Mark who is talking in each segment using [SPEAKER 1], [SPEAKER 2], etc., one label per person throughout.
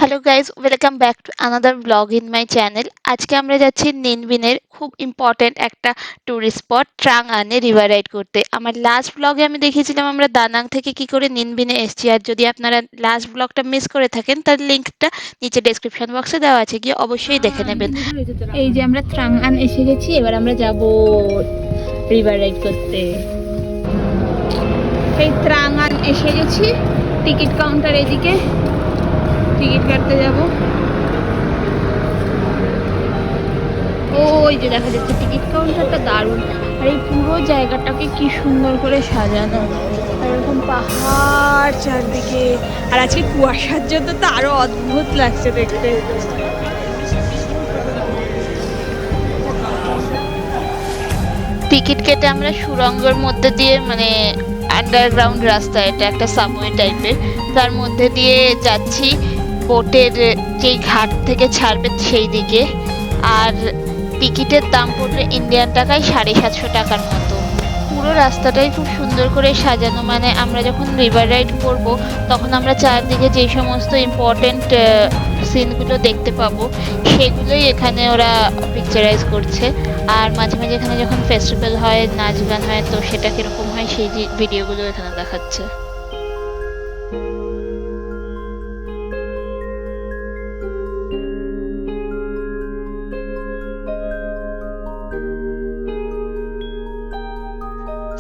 [SPEAKER 1] Hello guys, welcome back to another blog in my channel. আজকে আমরা যাচ্ছি নিনবিনের খুব ইম্পর্টেন্ট একটা ট্যুরিস্ট স্পট ট্রাং আনে রিভার রাইড করতে। আমার লাস্ট ব্লগে আমি দেখিয়েছিলাম আমরা দানাং থেকে কি করে নিনবিনে এসেছি। আর যদি আপনারা লাস্ট ব্লগটা মিস করে থাকেন তার লিঙ্কটা নিচে ডেসক্রিপশন বক্সে দেওয়া আছে, গিয়ে অবশ্যই দেখে নেবেন। এই যে আমরা ট্রাং আন এসে গেছি, এবার আমরা যাব রিভার রাইড করতে। এই ট্রাং আন এসে গেছি, টিকিট কাউন্টার এদিকে, টিকিট কাটতে যাব। ওই যে দেখা যাচ্ছে টিকিট কাউন্টারটা, দারুণ। আর এই পুরো জায়গাটাকে কি সুন্দর করে সাজানো, আর এরকম পাহাড় চারদিকে। আর আজকে কুয়াশার জন্য তো আরো অদ্ভুত লাগছে দেখতে। টিকিট কেটে আমরা সুড়ঙ্গের মধ্যে দিয়ে, মানে আন্ডারগ্রাউন্ড রাস্তা, এটা একটা সাবওয়ে টাইপের, তার মধ্যে দিয়ে যাচ্ছি বোটের যেই ঘাট থেকে ছাড়বে সেই দিকে। আর টিকিটের দাম পড়বে ইন্ডিয়ান টাকায় 750 টাকার মতো। পুরো রাস্তাটাই খুব সুন্দর করে সাজানো, মানে আমরা যখন রিভার রাইড করব তখন আমরা চারদিকে যেই সমস্ত ইম্পর্টেন্ট সিনগুলো দেখতে পাবো সেগুলোই এখানে ওরা পিকচারাইজ করছে। আর মাঝে মাঝে এখানে যখন ফেস্টিভ্যাল হয়, নাচ গান হয়, তো সেটা কিরকম হয় সেই ভিডিওগুলো এখানে দেখাচ্ছে।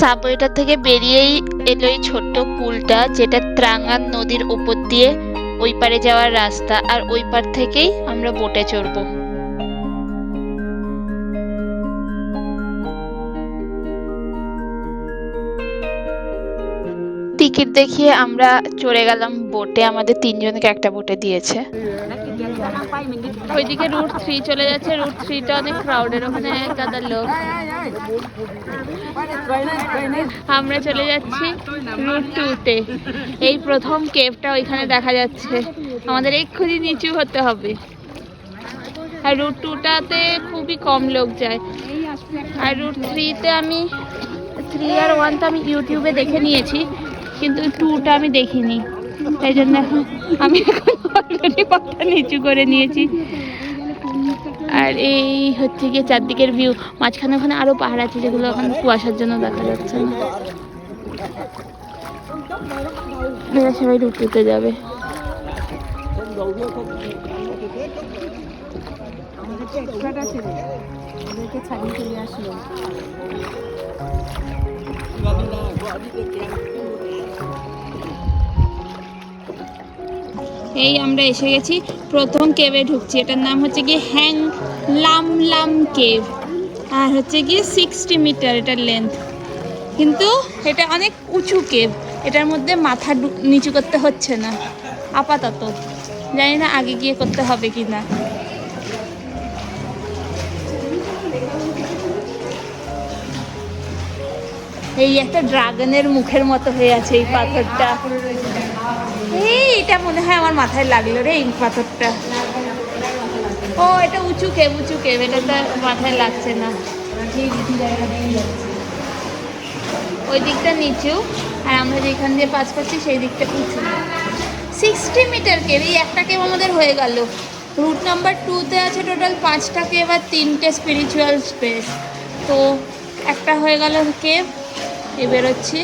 [SPEAKER 1] সাবওয়েটা থেকে বেরিয়েই এলো এই ছোট্ট পুলটা, যেটা ত্রাঙ্গান নদীর উপর দিয়ে ওই পারে যাওয়ার রাস্তা। আর ওই পার থেকেই আমরা বোটে চড়বো। টিকিট দেখিয়ে আমরা চড়ে গেলাম বোটে। আমাদের তিনজনকে একটা বোটে দিয়েছে। ওইদিকে রুট 3 চলে যাচ্ছে। রুট 3টা অনেক ক্রাউডের, ওখানে গাদা লোক। আমরা চলে যাচ্ছি রুট 2তে। এই প্রথম কেভটা ওইখানে দেখা যাচ্ছে, আমাদের এক্ষুনি নিচু হতে হবে। আর রুট 2টাতে খুবই কম লোক যায়। আর রুট 3তে আমি 3 আর 1টা আমি ইউটিউবে দেখে নিয়েছি, কিন্তু 2টা আমি দেখিনি। তাই জন্য আমি এখন অলরেডি পথটা নিচু করে নিয়েছি। আর এই হচ্ছে গিয়ে চারদিকের ভিউ। মাঝখানে ওখানে আরো পাহাড় আছে, যেগুলো এখন কুয়াশার জন্য দেখা যাচ্ছে না। এরা সবাই রুটতে যাবে। এই আমরা এসে গেছি, প্রথম কেভে ঢুকছি। এটার নাম হচ্ছে গিয়ে হ্যাং লাম লাম কেভ। আর হচ্ছে গিয়ে 60 মিটার এটার লেন্থ, কিন্তু এটা অনেক উঁচু কেভ। এটার মধ্যে মাথা নিচু করতে হচ্ছে না আপাতত, জানি না আগে গিয়ে করতে হবে কি না। এই একটা ড্রাগনের মুখের মতো হয়ে আছে এই পাথরটা। এটা মনে হয় আমার মাথায় লাগলো রে, এই পাথরটা। ও এটা উঁচু কেভ, উঁচু কেভ, এটা তো মাথায় লাগছে না। ওই দিকটা নিচু, আর আমরা যেখান দিয়ে পাস করছি সেই দিকটা উঁচু। 60 মিটার কেভ, এই একটা কেভ আমাদের হয়ে গেল। রুট নাম্বার 2তে আছে টোটাল 5টা কেভ আর 3টে স্পিরিচুয়াল স্পেস। তো একটা হয়ে গেল কেভ, এ বেরোচ্ছি।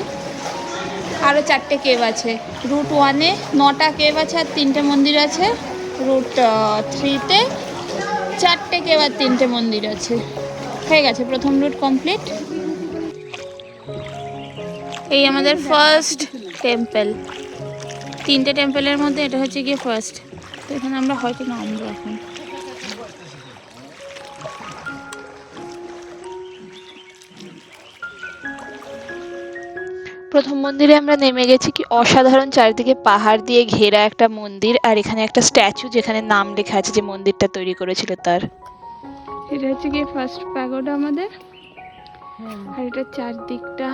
[SPEAKER 1] আরও 4টে কেভ আছে। রুট 1-এ 9টা কেভ আছে আর 3টে মন্দির আছে। রুট 3তে 4টে কেভ আর 3টে মন্দির আছে। হয়ে গেছে, প্রথম রুট কমপ্লিট। এই আমাদের ফার্স্ট টেম্পল। 3টে টেম্পলের মধ্যে এটা হচ্ছে গিয়ে ফার্স্ট। তো এখানে আমরা হয়তো নামবো এখন। প্রথম মন্দিরে আমরা নেমে গেছি। কি অসাধারণ, চারিদিকে পাহাড় দিয়ে ঘেরা একটা মন্দির, আর এখানে একটা স্ট্যাচু যেখানে নাম লেখা আছে যে মন্দিরটা তৈরি করেছিল তার। এটা হচ্ছে গিয়ে ফার্স্ট প্যাগোডা আমাদের। আর এটা চারদিকটা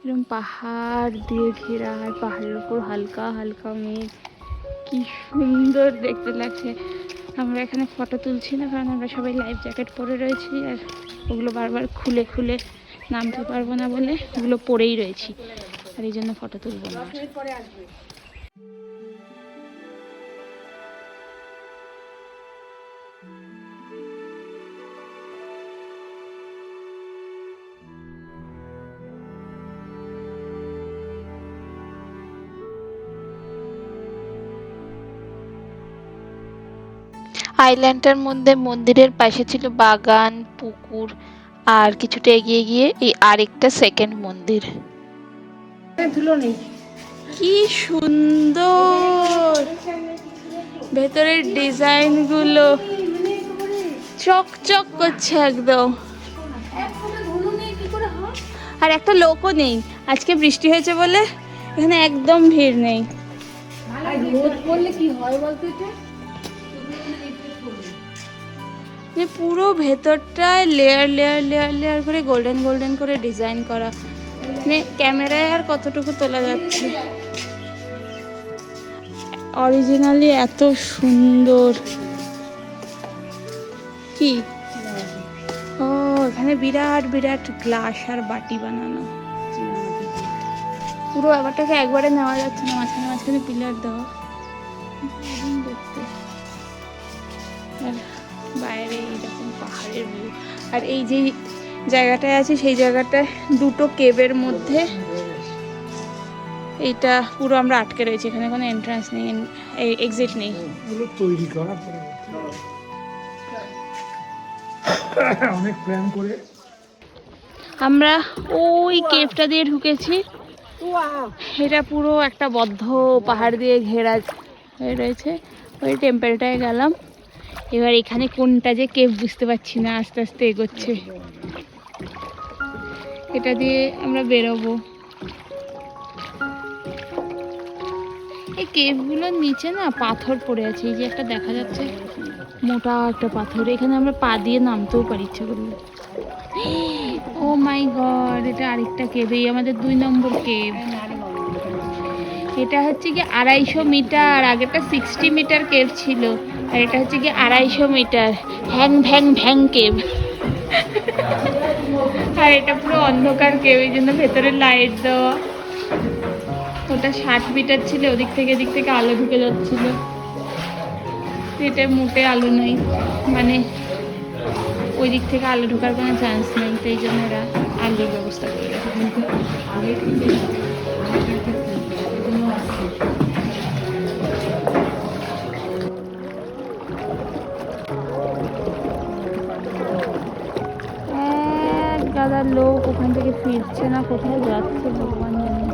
[SPEAKER 1] এরকম পাহাড় দিয়ে ঘেরা, আর পাহাড়ের উপর হালকা হালকা মেঘ। কি সুন্দর দেখতে লাগছে। আমরা এখানে ফটো তুলছি না, কারণ আমরা সবাই লাইফ জ্যাকেট পরে রয়েছি, আর ওগুলো বারবার খুলে খুলে নামতে পারবো না বলে ওগুলো পরেই রয়েছি, আর এই জন্য ফটো তুলবো না। আইল্যান্ডটার মধ্যে মন্দিরের পাশে ছিল বাগান, পুকুর, আর কিছুটা এগিয়ে গিয়ে এই আরেকটা সেকেন্ড মন্দির।
[SPEAKER 2] ধুলো নেই। কি সুন্দর ভেতরের ডিজাইন গুলো, চকচক করছে একদম। আর একটা লোকও নেই, আজকে বৃষ্টি হয়েছে বলে এখানে একদম ভিড় নেই। রোদ পড়লে কি হয় বলতো, এটা যে পুরো ভেতরটায় লেয়ার লেয়ার লেয়ার লেয়ার করে গোল্ডেন গোল্ডেন করে ডিজাইন করা, মানে ক্যামেরায় আর কতটুকু তোলা যাচ্ছে। অরিজিনালি এত সুন্দর। কি ও, এখানে বিরাট বিরাট গ্লাস আর বাটি বানানো, পুরো ব্যাপারটাকে একবারে নেওয়া যাচ্ছে না, মাঝখানে মাঝখানে পিলার দেওয়া দেখতে। আর বাইরে এইরকম পাহাড়ের ভিউ। আর এই যে জায়গাটায় আছে সেই জায়গাটায় দুটো কেবের মধ্যে এইটা পুরো আমরা আটকে রয়েছি, এখানে কোনো এন্ট্রান্স নেই, এক্সিট নেই। তৈরি করা অনেক প্ল্যান করে আমরা ওই কেভটা দিয়ে ঢুকেছি। এটা পুরো একটা বদ্ধ পাহাড় দিয়ে ঘেরা রয়েছে। ওই টেম্পলটায় গেলাম, এবার এখানে কোনটা যে কেভ বুঝতে পারছি না, আস্তে আস্তে এগোচ্ছে। এটা দিয়ে আমরা বেরোবো। এই কেভগুলোর নিচে না পাথর পড়ে আছে, এই যে একটা দেখা যাচ্ছে মোটা একটা পাথর, এখানে আমরা পা দিয়ে নামতেও পারি ইচ্ছা করলে। ও মাই গড, এটা আরেকটা কেভ, এই আমাদের 2 নম্বর কেভ। এটা হচ্ছে কি 250 মিটার, আগেটা 60 মিটার কেভ ছিল, আর এটা হচ্ছে কি 250 metre. Hang Vang Vang cave. আর এটা পুরো অন্ধকার কেভ, এই জন্য ভেতরে লাইট দেওয়া। ওটা 60 মিটার ছিল, ওদিক থেকে এদিক থেকে আলো ঢুকে যাচ্ছিল, এটা মোটে আলো নেই, মানে ওই দিক থেকে আলো ঢোকার কোনো চান্স নেই, সেই জন্য এরা আলোর ব্যবস্থা করে রাখে। এক গাদা লোক ওখান থেকে ফিরছে না, কোথায় যাচ্ছে ভগবান জানে।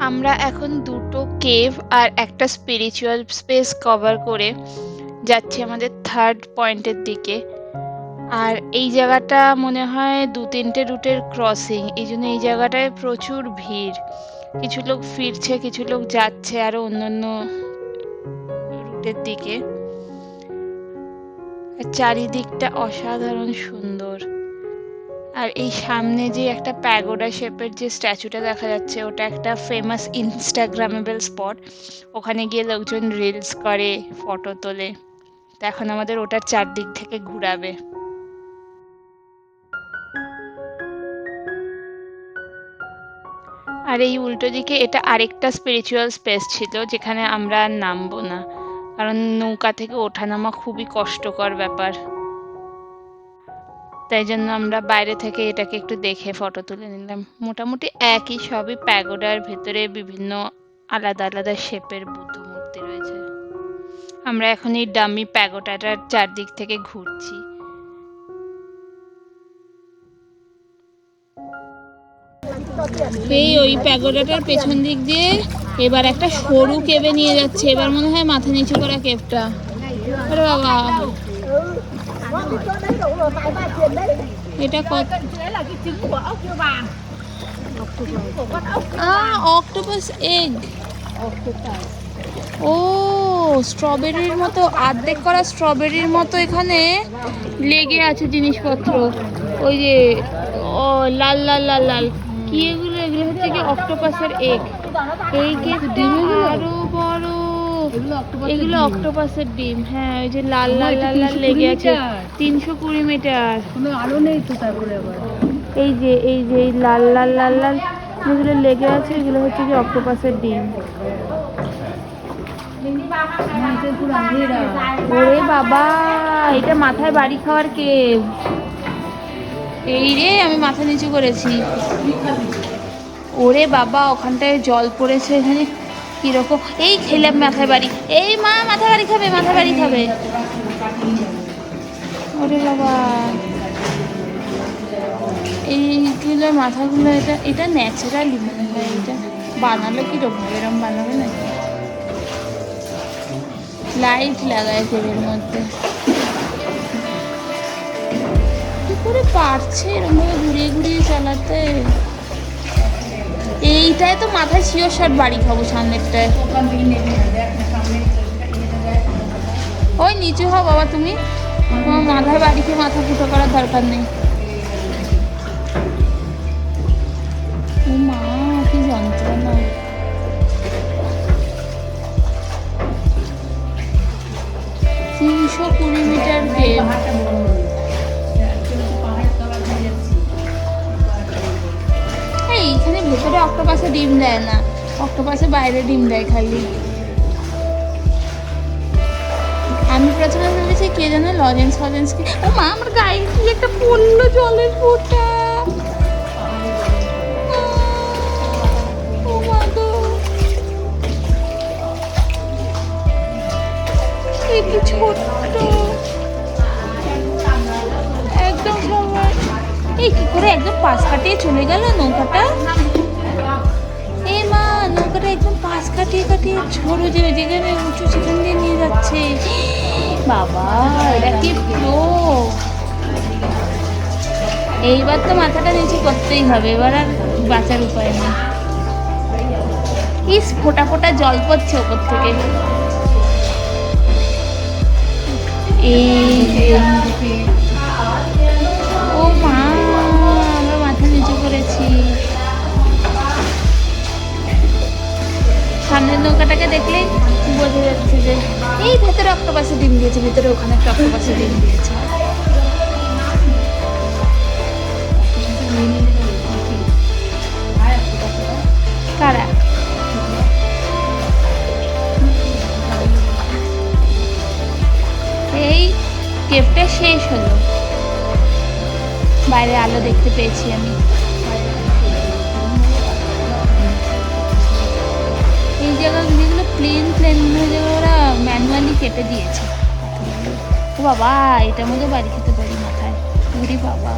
[SPEAKER 1] আমরা এখন দুটো কেভ আর একটা স্পিরিচুয়াল স্পেস কভার করে যাচ্ছি আমাদের থার্ড পয়েন্টের দিকে। আর এই জায়গাটা মনে হয় 2-3টে রুটের ক্রসিং, এই জন্য এই জায়গাটায় প্রচুর ভিড়। কিছু লোক ফিরছে, কিছু লোক যাচ্ছে আরো অন্যান্য রুটের দিকে। চারিদিকটা অসাধারণ সুন্দর। আর এই সামনে যে একটা প্যাগোডা শেপের যে স্ট্যাচুটা দেখা যাচ্ছে, ওটা একটা ফেমাস ইনস্টাগ্রামেবল স্পট, ওখানে গিয়ে লোকজন রিলস করে, ফটো তোলে। তো এখন আমাদের ওটার চারদিক থেকে ঘুরাবে। আর এই উল্টো দিকে এটা আরেকটা স্পিরিচুয়াল স্পেস ছিল, যেখানে আমরা আর নামবো না, কারণ নৌকা থেকে ওঠানামা খুবই কষ্টকর ব্যাপার। তাই জন্য আমরা বাইরে থেকে এটাকে একটু দেখে ফটো তুলে নিলাম। মোটামুটি একই, সবই প্যাগোডার ভেতরে বিভিন্ন আলাদা আলাদা শেপের বুদ্ধ মূর্তি রয়েছে। আমরা এখন এই ডামি প্যাগোডাটার চারদিক থেকে ঘুরছি।
[SPEAKER 2] এই ওই প্যাগোডাটার পেছন দিক দিয়ে এবার একটা সরু কেবে নিয়ে যাচ্ছে, এবার মনে হয় মাথা নিচু করা কেবটা। আরে বাবা, এটা কত? Octopus egg. ও স্ট্রবেরির মতো, অর্ধেক করা স্ট্রবেরির মতো এখানে লেগে আছে জিনিসপত্র। ওই যে ও লাল লাল লাল লাল কি এগুলো? এগুলো হচ্ছে কি অক্টোপাসের এগ। এই কেকটা আরো বড়, এগুলো অক্টোপাসের ডিম। হ্যাঁ, ওই যে লাল লাল লাল লাল লেগে আছে। 320 মিটার। কোনো আলো নেই তো। তারপরে আবার এই যে লাল লাল লাল লাল যেগুলো লেগে আছে এগুলো হচ্ছে কি অক্টোপাসের ডিম। ওরে বাবা, এটা মাথায় বাড়ি খাওয়ার কেভ। এই রে, আমি মাথা নিচু করেছি। ওরে বাবা, ওখানটায় জল পড়েছে, এখানে কিরকম। এই খেলাম মাথায় বাড়ি। এই মা, মাথা বাড়ি খাবে, মাথা বাড়ি খাবে। ওরে বাবা, এইগুলো মাথাগুলো, এটা এটা ন্যাচারালি মনে হয়। এটা বানালো কিরকম, এরম বানাবে নাকি? লাইট লাগায় কেবের মধ্যে। কি করে পারছে এরকম ভাবে ঘুরিয়ে ঘুরিয়ে চালাতে? এইটাই তো মাথায় শিওর শট বাড়ি খাবো, সামনেরটায়। ওই নিচু হও বাবা তুমি, তোমার মাথায় বাড়ি খেয়ে মাথা ফুটো করার দরকার নেই। ও মা, কি যন্ত্রণা। 320 মিটার কেভ। এইখানে ভেতরে অক্টোপাসে ডিম দেয় না, অক্টোপাসে বাইরে ডিম দেয় খালি। আমি প্রথমে ভেবেছি কে যেন লজেন্স ফজেন্স কি। ও মা, আমার গায়ে কি একটা পড়লো জলের ফোঁটা। ও মা গো, এই কি ছোট্ট একদম সবাই। এই কি করে একদম পাশ কাটিয়ে চলে গেল নৌকাটা। এ মা, নৌকাটা একদম পাশ কাটিয়ে কাটিয়ে ঝোড়ো যে যেখানে উঁচু সেখান দিয়ে নিয়ে যাচ্ছে। বাবা, এটা কি ফ্লো। এইবার তো মাথাটা নিচে করতেই হবে, এবার আর বাঁচার উপায় নেই। ইস, ফোটা ফোটা জল পড়ছে ওপর থেকে। ও মা, আমরা মাথা নিচু করেছি। সামনের নৌকাটাকে দেখলেই বোঝা যাচ্ছে যে এই ভেতরে অক্টোপাসে ডিম দিয়েছে, ভেতরে ওখানে একটা অক্টোপাসে ডিম দিয়েছে। কারা? এই কেভটা শেষ হলো, বাইরে আলো দেখতে পেয়েছি আমি। এই জায়গাগুলো যেগুলো প্লেন প্লেন যেগুলো ওরা ম্যানুয়ালি কেটে দিয়েছে। ও বাবা, এটার মধ্যে বাড়ি খেতে পারি মাথায়। উরি বাবা,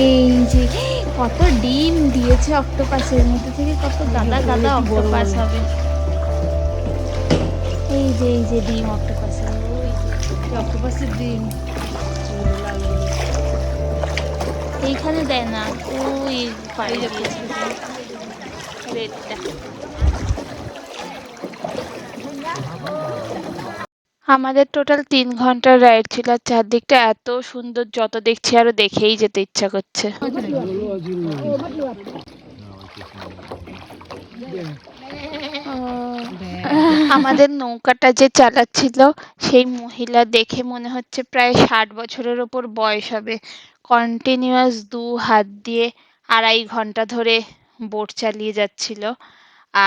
[SPEAKER 2] এই যে কত ডিম দিয়েছে অক্টোপাসের মধ্যে থেকে, কত গাদা গাদা অক্টোপাস হবে। এই যে ডিম অক্টোপাসের, অক্টোপাসের ডিম এইখানে দেয় না, ওই পাড়ি দিয়েছে রেডটা। আমাদের টোটাল 3 ঘন্টার রাইড ছিল, আর চারদিকটা এত সুন্দর, যত দেখছি আরো দেখেই যেতে ইচ্ছা করছে। আমাদের নৌকাটা যে চালাচ্ছিল সেই মহিলা দেখে মনে হচ্ছে প্রায় 60 বছরের ওপর বয়স হবে। কন্টিনিউয়াস 2 হাত দিয়ে 2.5 ঘন্টা ধরে বোট চালিয়ে যাচ্ছিল।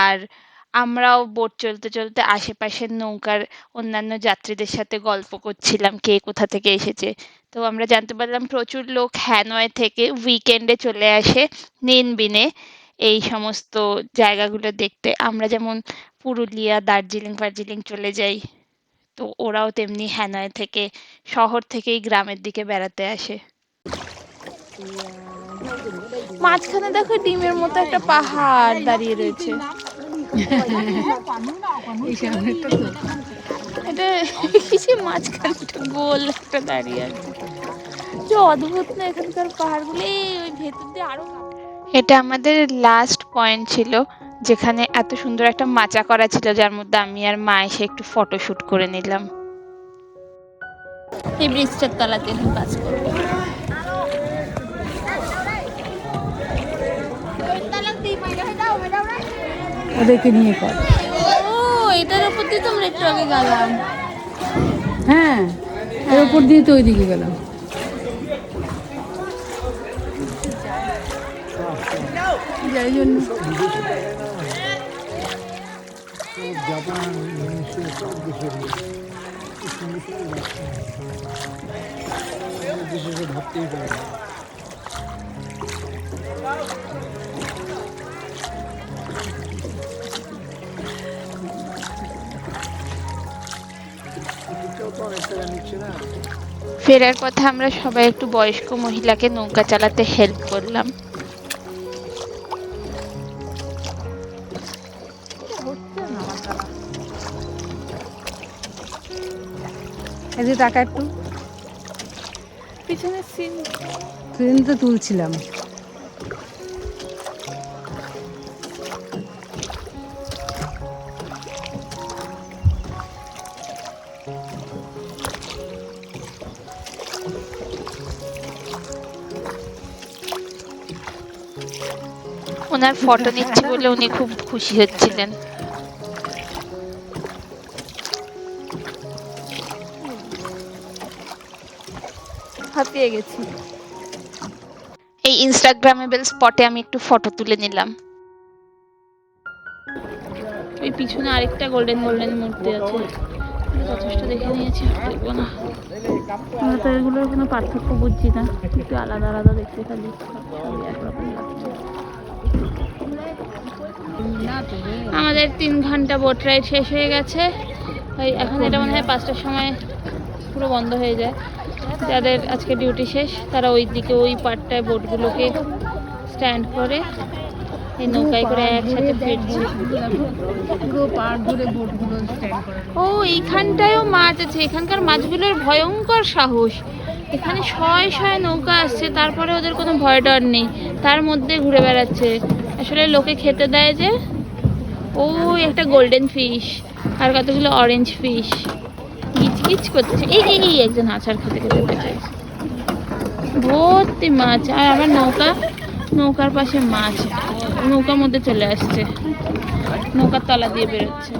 [SPEAKER 2] আর আমরাও বোট চলতে চলতে আশেপাশের নৌকার অন্যান্য যাত্রীদের সাথে গল্প করছিলাম, কে কোথা থেকে এসেছে। তো আমরা জানতে পারলাম প্রচুর লোক হ্যানয় থেকে উইকেন্ডে চলে আসে নিনবিনে এই সমস্ত জায়গাগুলো দেখতে। আমরা যেমন পুরুলিয়া, দার্জিলিং ফার্জিলিং চলে যাই, তো ওরাও তেমনি হ্যানয় থেকে, শহর থেকেই গ্রামের দিকে বেড়াতে আসে। মাঝখানে দেখো ডিমের মতো একটা পাহাড় দাঁড়িয়ে রয়েছে। এটা কিসে মাঝখানে একটা গোল একটা দাঁড়িয়ে আছে, যে অদ্ভুত না এখানকার পাহাড়গুলো। ওই ভেতর দিয়ে আরো। এটা আমাদের লাস্ট পয়েন্ট ছিল, যেখানে এত সুন্দর একটা মাচা করা ছিল, যার মধ্যে আমি আর মা এসে একটু ফটোশুট করে নিলাম। এই ব্রিজটার তলাতে এখন কাজ করবো।
[SPEAKER 3] ওদেরকে নিয়ে কর।
[SPEAKER 2] ও, এটার উপর দিয়ে তোমরা একটু আগে গেলাম।
[SPEAKER 3] হ্যাঁ, এর উপর দিয়ে তো ওইদিকে গেলাম। গেছিল এই জন্য।
[SPEAKER 4] জাপান, ইন্দোনেশিয়া সব দেশের দেশে ভাবতেই পারে না।
[SPEAKER 1] ফেরার পথে আমরা সবাই একটু বয়স্ক মহিলাকে নৌকা চালাতে হেল্প করলাম।
[SPEAKER 3] এই যে টাকা একটু
[SPEAKER 2] পিছনের সিন
[SPEAKER 3] ট্রেন তো তুলছিলাম।
[SPEAKER 1] ওনার ফটো নিচ্ছি বলে উনি খুব খুশি হচ্ছিলেন।
[SPEAKER 2] হাঁপিয়ে গেছি।
[SPEAKER 1] এই ইনস্টাগ্রামেবল স্পটে আমি একটু ফটো তুলে নিলাম।
[SPEAKER 2] ওই পিছনে আরেকটা গোল্ডেন গোল্ডেন মূর্তি আছে, যথেষ্ট দেখে নিয়েছি, দেখবো না। আমরা তো এগুলোর কোনো পার্থক্য বুঝছি না, একটু আলাদা আলাদা দেখতে, খালি সবই একরকম লাগছে। আমাদের 3 ঘন্টা বোট রাইড শেষ হয়ে গেছে। এখন এটা মনে হয় 5টার সময় পুরো বন্ধ হয়ে যায়। যাদের আজকে ডিউটি শেষ তারা ওই দিকে ওই পাড়টায় বোটগুলোকে স্ট্যান্ড করে এই নৌকায় করে একসাথে ফিরছে।
[SPEAKER 3] পুরো পাড় ধরে বোটগুলো স্ট্যান্ড করে।
[SPEAKER 2] ও এইখানটায়ও মাছ আছে, এখানকার মাছগুলোর ভয়ঙ্কর সাহস। এখানে শয়ে শয়ে নৌকা আসছে, তারপরে ওদের কোনো ভয় ডর নেই, তার মধ্যে ঘুরে বেড়াচ্ছে। আসলে লোকে খেতে দেয় যে। ও একটা গোল্ডেন ফিশ আর কতগুলো অরেঞ্জ ফিশ গিচ গিচ করছে। এই একজন আচার খেতে খেতে বেঁচে ভর্তি মাছ। আর আমার নৌকার পাশে মাছ, নৌকার মধ্যে চলে আসছে, নৌকার তলা দিয়ে বেরোচ্ছে।